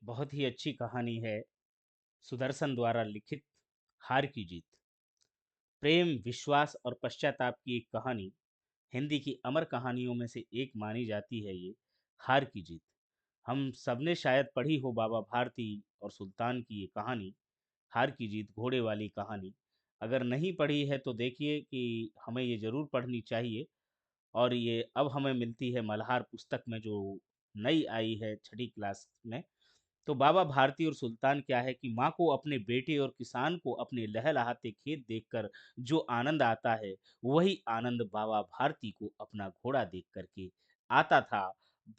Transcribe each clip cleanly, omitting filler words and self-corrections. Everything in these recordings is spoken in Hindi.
बहुत ही अच्छी कहानी है सुदर्शन द्वारा लिखित हार की जीत। प्रेम, विश्वास और पश्चाताप की एक कहानी हिंदी की अमर कहानियों में से एक मानी जाती है ये हार की जीत। हम सबने शायद पढ़ी हो बाबा भारती और सुल्तान की ये कहानी, हार की जीत घोड़े वाली कहानी। अगर नहीं पढ़ी है तो देखिए कि हमें ये ज़रूर पढ़नी चाहिए। और ये अब हमें मिलती है मल्हार पुस्तक में, जो नई आई है छठी क्लास में। तो बाबा भारती और सुल्तान क्या है कि माँ को अपने बेटे और किसान को अपने लहलहाते खेत देखकर जो आनंद आता है, वही आनंद बाबा भारती को अपना घोड़ा देख करके आता था।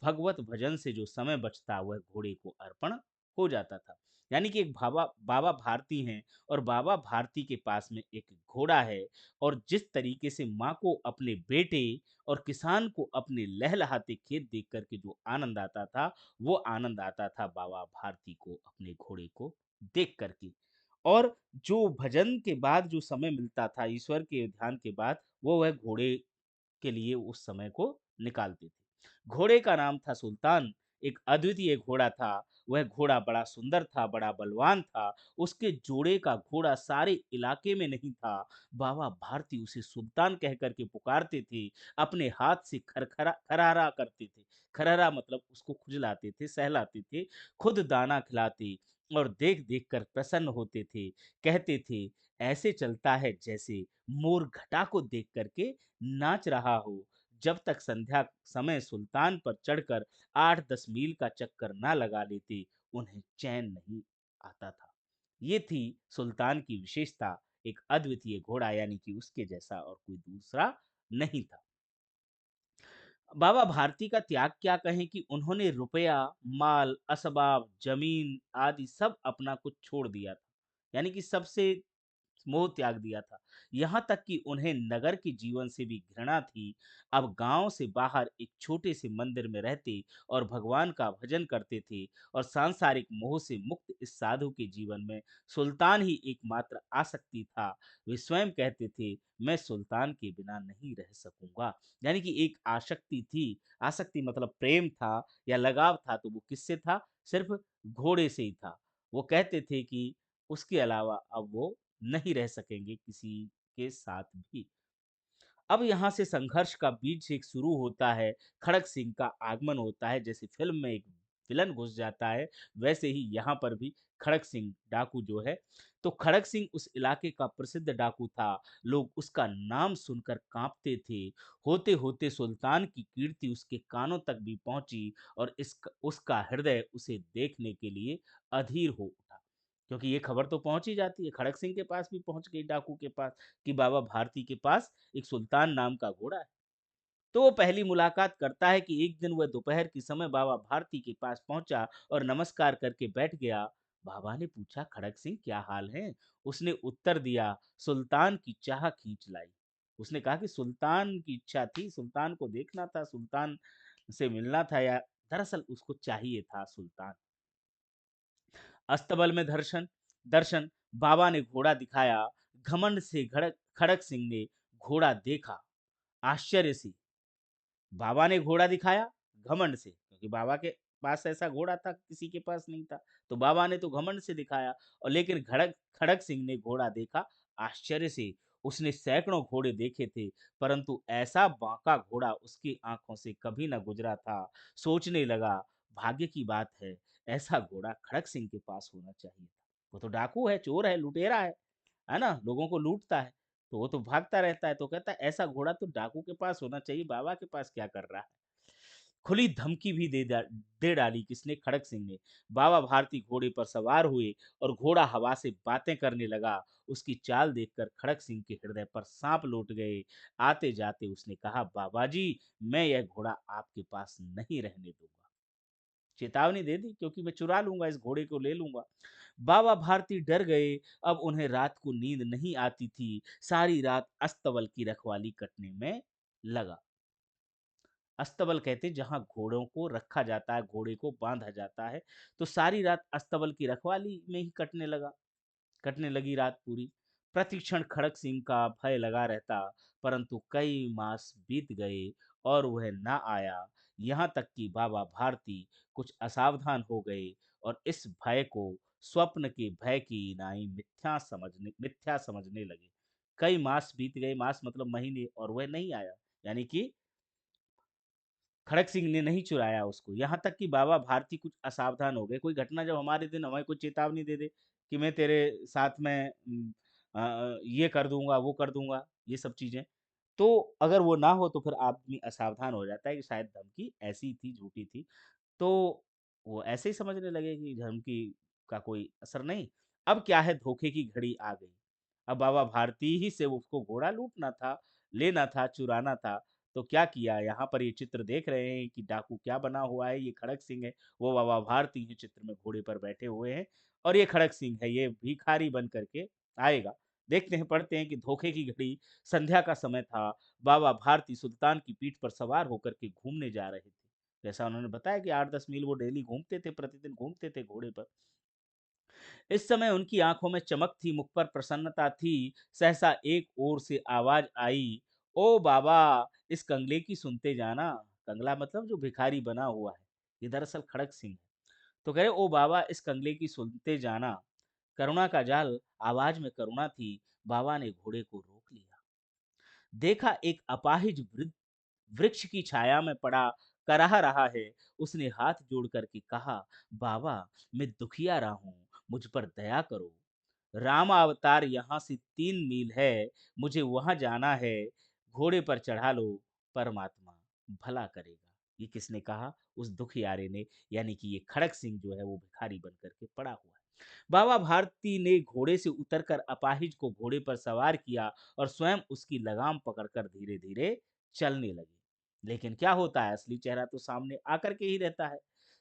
भगवत भजन से जो समय बचता वह घोड़े को अर्पण हो जाता था। यानी कि एक बाबा बाबा भारती हैं और बाबा भारती के पास में एक घोड़ा है। और जिस तरीके से माँ को अपने बेटे और किसान को अपने लहलहाते खेत देख करके जो आनंद आता था, वो आनंद आता था बाबा भारती को अपने घोड़े को देख करके। और जो भजन के बाद जो समय मिलता था ईश्वर के ध्यान के बाद, वो वह घोड़े के लिए उस समय को निकालते थे। घोड़े का नाम था सुल्तान। एक अद्वितीय घोड़ा था। वह घोड़ा बड़ा सुंदर था, बड़ा बलवान था। उसके जोड़े का घोड़ा सारे इलाके में नहीं था। बाबा भारती उसे सुल्तान कह करके पुकारते थे। अपने हाथ से खरखरा खरहरा करते थे। खरहरा मतलब उसको खुजलाते थे, सहलाते थे, खुद दाना खिलाते और देख देख कर प्रसन्न होते थे। कहते थे, ऐसे चलता है जैसे मोर घटा को देख करके नाच रहा हो। जब तक संध्या समय सुल्तान पर चढ़कर 8-10 मील का चक्कर ना लगा लेते, उन्हें चैन नहीं आता था। ये थी सुल्तान की विशेषता। एक अद्वितीय घोड़ा, यानी कि उसके जैसा और कोई दूसरा नहीं था। बाबा भारती का त्याग क्या कहें कि उन्होंने रुपया, माल, असबाब, जमीन आदि सब अपना कुछ छोड़ दिया था। यानी कि सबसे मोह त्याग दिया था। यहाँ तक कि उन्हें नगर के जीवन से भी घृणा थी। अब गांव से बाहर एक छोटे से मंदिर में रहते और भगवान का भजन करते थे। और सांसारिक मोह से मुक्त इस साधु के जीवन में सुल्तान ही एकमात्र आसक्ति था। वे स्वयं कहते थे, मैं सुल्तान के बिना नहीं रह सकूंगा। यानी कि एक आसक्ति थी। आसक्ति मतलब प्रेम था या लगाव था, तो वो किससे था? सिर्फ घोड़े से ही था। वो कहते थे कि उसके अलावा अब वो नहीं रह सकेंगे किसी के साथ भी। अब यहाँ से संघर्ष का बीज एक शुरू होता है। खड़क सिंह का आगमन होता है। जैसे फिल्म में एक विलन घुस जाता है, वैसे ही यहाँ पर भी खड़क सिंह डाकू जो है। तो खड़क सिंह उस इलाके का प्रसिद्ध डाकू था। लोग उसका नाम सुनकर कांपते थे। होते होते सुल्तान की कीर्ति उसके कानों तक भी पहुंची और उसका हृदय उसे देखने के लिए अधीर हो उठा। क्योंकि ये खबर तो पहुंच ही जाती है, खड़क सिंह के पास भी पहुंच गई, डाकू के पास, कि बाबा भारती के पास एक सुल्तान नाम का घोड़ा है। तो वो पहली मुलाकात करता है कि एक दिन वह दोपहर के समय बाबा भारती के पास पहुंचा और नमस्कार करके बैठ गया। बाबा ने पूछा, खड़क सिंह क्या हाल है? उसने उत्तर दिया, सुल्तान की चाह खींच लाई। उसने कहा कि सुल्तान की इच्छा थी, सुल्तान को देखना था, सुल्तान से मिलना था, या दरअसल उसको चाहिए था सुल्तान। अस्तबल में दर्शन दर्शन बाबा ने घोड़ा दिखाया। घमंड से खड़क खड़क सिंह ने घोड़ा देखा। आश्चर्य से बाबा ने घोड़ा दिखाया, घमंड से, क्योंकि बाबा के पास ऐसा घोड़ा था, किसी के पास नहीं था। तो बाबा ने तो घमंड से दिखाया, और लेकिन खड़क खड़क सिंह ने घोड़ा देखा आश्चर्य से। उसने सैकड़ों घोड़े देखे थे, परंतु ऐसा बांका घोड़ा उसकी आंखों से कभी न गुजरा था। सोचने लगा, भाग्य की बात है, ऐसा घोड़ा खड़क सिंह के पास होना चाहिए था। वो तो डाकू है, चोर है, लुटेरा है ना, लोगों को लूटता है। तो वो तो भागता रहता है। तो कहता है, ऐसा घोड़ा तो डाकू के पास होना चाहिए, बाबा के पास क्या कर रहा है? खुली धमकी भी दे डाली किसने? खड़क सिंह ने। बाबा भारती घोड़े पर सवार हुए और घोड़ा हवा से बातें करने लगा। उसकी चाल देखकर खड़क सिंह के हृदय पर सांप लौट गए। आते जाते उसने कहा, बाबा जी, मैं यह घोड़ा आपके पास नहीं रहने दूंगा। चेतावनी दे दी, क्योंकि मैं चुरा लूंगा, इस घोड़े को ले लूंगा। बाबा भारती डर गए। अब उन्हें रात को नींद नहीं आती थी। सारी रात अस्तबल की रखवाली कटने में लगा। अस्तबल कहते जहां घोड़ों को रखा जाता है, घोड़े को बांधा जाता है। तो सारी रात अस्तबल की रखवाली में ही कटने लगी रात पूरी। प्रतिक्षण खड़क सिंह का भय लगा रहता। परंतु कई मास बीत गए और वह ना आया। यहाँ तक कि बाबा भारती कुछ असावधान हो गए और इस भय को स्वप्न के भय की नाई मिथ्या समझने लगे। कई मास बीत गए, मास मतलब महीने, और वह नहीं आया, यानी कि खड़क सिंह ने नहीं चुराया उसको। यहाँ तक कि बाबा भारती कुछ असावधान हो गए। कोई घटना जब हमारे दिन हमें कोई चेतावनी दे दे कि मैं तेरे साथ में ये कर दूंगा, वो कर दूंगा, ये सब चीजें, तो अगर वो ना हो तो फिर आदमी असावधान हो जाता है कि शायद धमकी ऐसी थी, झूठी थी। तो वो ऐसे ही समझने लगे कि धमकी का कोई असर नहीं। अब क्या है, धोखे की घड़ी आ गई। अब बाबा भारती ही से उसको घोड़ा लूटना था, लेना था, चुराना था। तो क्या किया, यहाँ पर ये चित्र देख रहे हैं कि डाकू क्या बना हुआ है। ये खड़क सिंह है, वो बाबा भारती है चित्र में घोड़े पर बैठे हुए हैं, और ये खड़क सिंह है, ये भिखारी बन करके आएगा। देखते हैं, पढ़ते हैं कि धोखे की घड़ी, संध्या का समय था। बाबा भारती सुल्तान की पीठ पर सवार होकर के घूमने जा रहे थे। जैसा उन्होंने बताया कि 8-10 मील वो डेली घूमते थे, प्रतिदिन घूमते थे घोड़े पर। इस समय उनकी आंखों में चमक थी, मुख पर प्रसन्नता थी। सहसा एक ओर से आवाज आई, ओ बाबा, इस कंगले की सुनते जाना। कंगला मतलब जो भिखारी बना हुआ है, ये दरअसल खड़क सिंह है। तो कह रहे, ओ बाबा, इस कंगले की सुनते जाना। करुणा का जाल, आवाज में करुणा थी। बाबा ने घोड़े को रोक लिया। देखा एक अपाहिज वृद्ध वृक्ष की छाया में पड़ा कराह रहा है। उसने हाथ जोड़ करके कहा, बाबा, मैं दुखिया रहा हूं, मुझ पर दया करो। राम अवतार यहाँ से 3 मील है, मुझे वहां जाना है। घोड़े पर चढ़ा लो, परमात्मा भला करेगा। ये किसने कहा, उस दुखियारे ने, यानी कि ये खड़क सिंह जो है वो भिखारी बन करके पड़ा हुआ है। बाबा भारती ने घोड़े से उतरकर अपाहिज को घोड़े पर सवार किया और स्वयं उसकी लगाम पकड़कर धीरे धीरे चलने लगे। लेकिन क्या होता है, असली चेहरा तो सामने आकर के ही रहता है।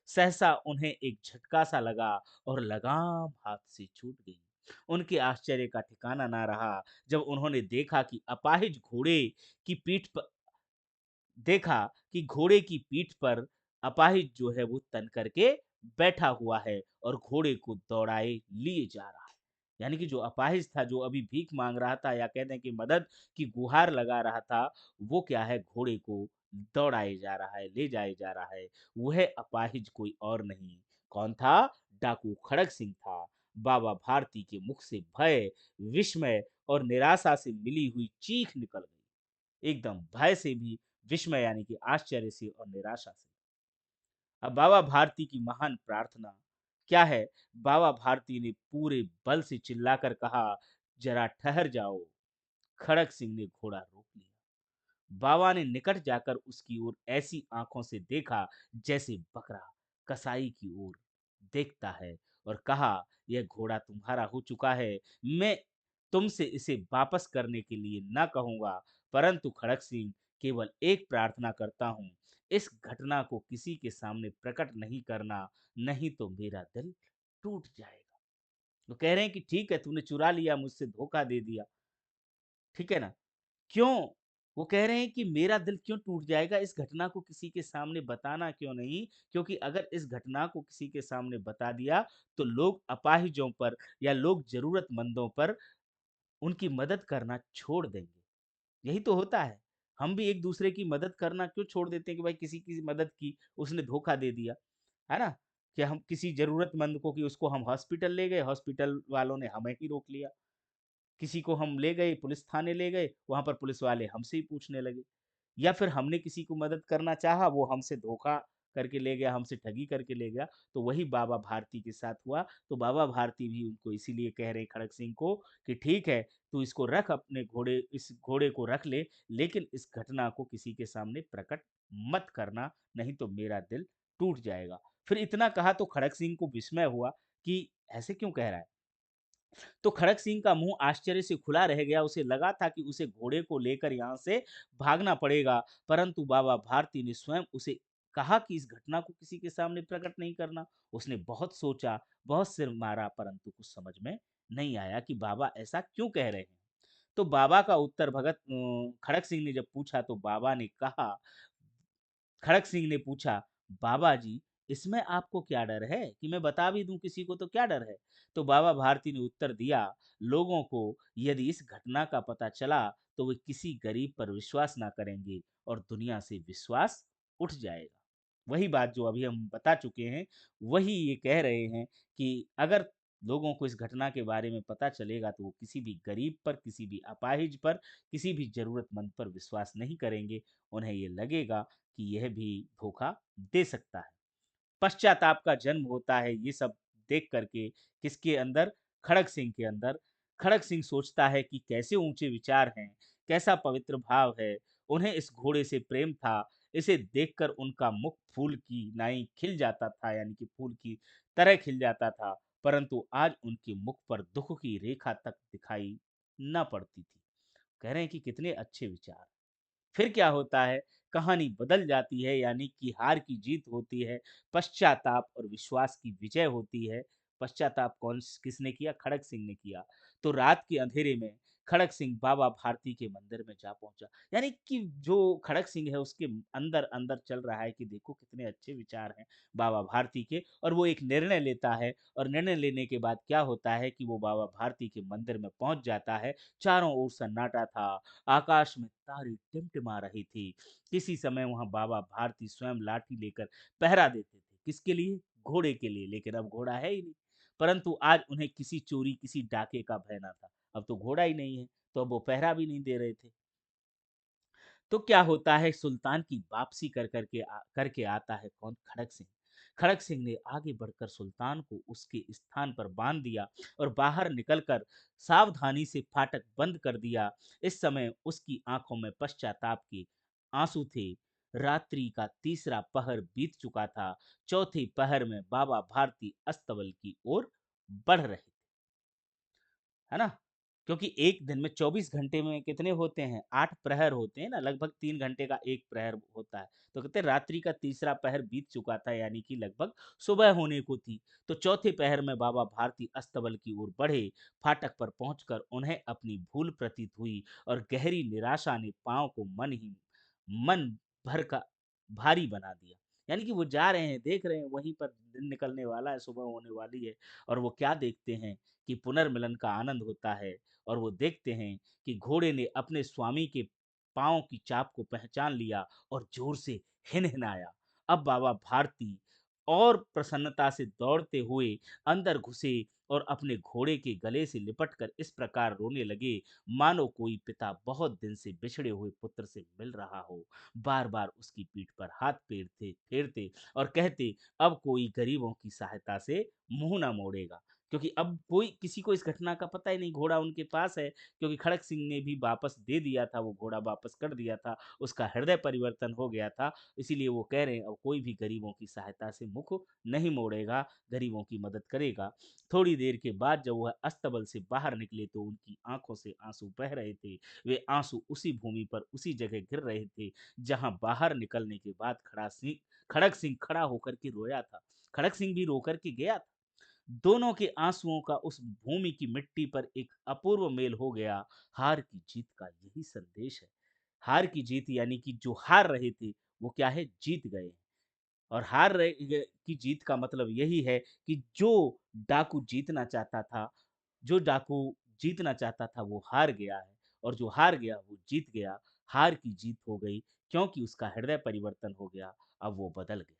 सहसा उन्हें एक झटका सा लगा और लगाम हाथ से छूट गई। उनके आश्चर्य का ठिकाना ना रहा जब उन्होंने देखा कि घोड़े की पीठ पर अपाहिज जो है वो तन करके बैठा हुआ है और घोड़े को दौड़ाए लिए जा रहा है। यानी कि जो अपाहिज था, जो अभी भीख मांग रहा था, या कहते हैं कि मदद की गुहार लगा रहा था, वो क्या है, घोड़े को दौड़ाए जा रहा है, ले जाए जा रहा है। वह अपाहिज कोई और नहीं, कौन था, डाकू खड़क सिंह था। बाबा भारती के मुख से भय, विस्मय और निराशा से मिली हुई चीख निकल गई, एकदम भय से भी, विस्मय यानी कि आश्चर्य से और निराशा से। अब बाबा भारती की महान प्रार्थना क्या है, बाबा भारती ने पूरे बल से चिल्लाकर कहा, जरा ठहर जाओ। खड़क सिंह ने घोड़ा रोक लिया। बाबा ने निकट जाकर उसकी ओर ऐसी आंखों से देखा जैसे बकरा कसाई की ओर देखता है, और कहा, यह घोड़ा तुम्हारा हो चुका है। मैं तुमसे इसे वापस करने के लिए ना कहूंगा, परंतु खड़क सिंह, केवल एक प्रार्थना करता हूं, इस घटना को किसी के सामने प्रकट नहीं करना, नहीं तो मेरा दिल टूट जाएगा। तो कह रहे हैं कि ठीक है, तूने चुरा लिया, मुझसे धोखा दे दिया, ठीक है ना, क्यों? वो कह रहे हैं कि मेरा दिल क्यों टूट जाएगा, इस घटना को किसी के सामने बताना क्यों नहीं? क्योंकि अगर इस घटना को किसी के सामने बता दिया, तो लोग अपाहिजों पर या लोग ज़रूरतमंदों पर उनकी मदद करना छोड़ देंगे। यही तो होता है। हम भी एक-दूसरे की मदद करना क्यों छोड़ देते हैं कि भाई किसी की मदद की, उसने धोखा दे दिया, है ना? कि हम किसी ज़रूरतमंद को, कि उसको हम हॉस्पिटल ले गए, हॉस्पिटल वालों ने हमें ही रोक लिया। किसी को हम ले गए, पुलिस थाने ले गए, वहाँ पर पुलिस वाले हमसे ही पूछने लगे। या फिर हमने किसी को मदद करना चाहा, वो हमसे धोखा करके ले गया, हमसे ठगी करके ले गया। तो वही बाबा भारती के साथ हुआ। तो बाबा भारती भी उनको इसीलिए कह रहे हैं, खड़ग सिंह को, कि ठीक है, तू इसको रख, अपने घोड़े, इस घोड़े को रख ले, लेकिन इस घटना को किसी के सामने प्रकट मत करना, नहीं तो मेरा दिल टूट जाएगा। फिर इतना कहा तो खड़ग सिंह को विस्मय हुआ कि ऐसे क्यों कह रहा है? तो खड़क सिंह का मुंह आश्चर्य से खुला रह गया। उसे लगा था कि उसे घोड़े को लेकर यहाँ से भागना पड़ेगा, परंतु बाबा भारती ने स्वयं उसे कहा कि इस घटना को किसी के सामने प्रकट नहीं करना। उसने बहुत सोचा, बहुत सिर मारा, परंतु कुछ समझ में नहीं आया कि बाबा ऐसा क्यों कह रहे हैं। तो बाबा का उत्तर खड़क सिंह ने जब पूछा, तो बाबा ने कहा, खड़क सिंह ने पूछा, बाबा जी, इसमें आपको क्या डर है कि मैं बता भी दूं किसी को, तो क्या डर है? तो बाबा भारती ने उत्तर दिया, लोगों को यदि इस घटना का पता चला तो वे किसी गरीब पर विश्वास ना करेंगे और दुनिया से विश्वास उठ जाएगा। वही बात जो अभी हम बता चुके हैं, वही ये कह रहे हैं कि अगर लोगों को इस घटना के बारे में पता चलेगा तो वो किसी भी गरीब पर, किसी भी अपाहिज पर, किसी भी ज़रूरतमंद पर विश्वास नहीं करेंगे। उन्हें ये लगेगा कि यह भी धोखा दे सकता है। पश्चाताप का जन्म होता है ये सब देख करके किसके अंदर? खड़ग सिंह के अंदर। खड़ग सिंह सोचता है कि कैसे ऊंचे विचार हैं, कैसा पवित्र भाव है, उन्हें इस घोड़े से प्रेम था। इसे देखकर उनका मुख फूल की नाई खिल जाता था, यानी कि फूल की तरह खिल जाता था। परंतु आज उनके मुख पर दुख की रेखा तक दिखाई न पड़ती थी। कह रहे हैं कि कितने अच्छे विचार। फिर क्या होता है? कहानी बदल जाती है, यानी कि हार की जीत होती है, पश्चाताप और विश्वास की विजय होती है। पश्चाताप किसने किया? खड़ग सिंह ने किया। तो रात के अंधेरे में खड़ग सिंह बाबा भारती के मंदिर में जा पहुंचा। यानी कि जो खड़ग सिंह है उसके अंदर अंदर चल रहा है कि देखो कितने अच्छे विचार हैं बाबा भारती के, और वो एक निर्णय लेता है। और निर्णय लेने के बाद क्या होता है कि वो बाबा भारती के मंदिर में पहुंच जाता है। चारों ओर सन्नाटा था, आकाश में तारे टिमटिमा रही थी। किसी समय वहां बाबा भारती स्वयं लाठी लेकर पहरा देते थे। किसके लिए? घोड़े के लिए। लेकिन अब घोड़ा है ही नहीं। परंतु आज उन्हें किसी चोरी, किसी डाके का भय ना था। अब तो घोड़ा ही नहीं है, तो अब वो पहरा भी नहीं दे रहे थे। तो क्या होता है? सुल्तान की वापसी करके आता है कौन? खड़ग सिंह। खड़ग सिंह ने आगे बढ़कर सुल्तान को उसके स्थान पर बांध दिया और बाहर निकलकर सावधानी से फाटक बंद कर दिया। इस समय उसकी आंखों में पश्चाताप के आंसू थे। रात्रि का तीसरा पहर बीत चुका था। चौथे पहर में बाबा भारती अस्तबल की ओर बढ़ रहे, है ना? क्योंकि एक दिन में 24 घंटे में कितने होते हैं? 8 प्रहर होते हैं ना, लगभग 3 घंटे का एक प्रहर होता है। तो कहते हैं रात्रि का तीसरा पहर बीत चुका था, यानी कि लगभग सुबह होने को थी। तो चौथे पहर में बाबा भारती अस्तबल की ओर बढ़े। फाटक पर पहुंचकर उन्हें अपनी भूल प्रतीत हुई और गहरी निराशा ने पाँव को मन भर का भारी बना दिया। यानी कि वो जा रहे हैं, देख रहे हैं वहीं पर दिन निकलने वाला है, सुबह होने वाली है, और वो क्या देखते हैं कि पुनर्मिलन का आनंद होता है। और वो देखते हैं कि घोड़े ने अपने स्वामी के पाँव की चाप को पहचान लिया और जोर से हिनहिनाया। अब बाबा भारती और प्रसन्नता से दौड़ते हुए अंदर घुसे और अपने घोड़े के गले से लिपटकर इस प्रकार रोने लगे, मानो कोई पिता बहुत दिन से बिछड़े हुए पुत्र से मिल रहा हो। बार बार उसकी पीठ पर हाथ फेरते फेरते और कहते, अब कोई गरीबों की सहायता से मुंह ना मोड़ेगा। क्योंकि अब कोई किसी को इस घटना का पता ही नहीं, घोड़ा उनके पास है। क्योंकि खड़ग सिंह ने भी वापस दे दिया था, वो घोड़ा वापस कर दिया था, उसका हृदय परिवर्तन हो गया था। इसीलिए वो कह रहे हैं अब कोई भी गरीबों की सहायता से मुख नहीं मोड़ेगा, गरीबों की मदद करेगा। थोड़ी देर के बाद जब वह अस्तबल से बाहर निकले तो उनकी आंखों से आंसू बह रहे थे। वे आंसू उसी भूमि पर, उसी जगह गिर रहे थे जहां बाहर निकलने के बाद खड़ग सिंह खड़ा होकर के रोया था। खड़ग सिंह भी रोकर के गया था। दोनों के आंसुओं का उस भूमि की मिट्टी पर एक अपूर्व मेल हो गया। हार की जीत का यही संदेश है। हार की जीत, यानी कि जो हार रहे थे वो क्या है? जीत गए हैं। और की जीत का मतलब यही है कि जो डाकू जीतना चाहता था, जो डाकू जीतना चाहता था वो हार गया है, और जो हार गया वो जीत गया। हार की जीत हो गई, क्योंकि उसका हृदय परिवर्तन हो गया। अब वो बदल गया।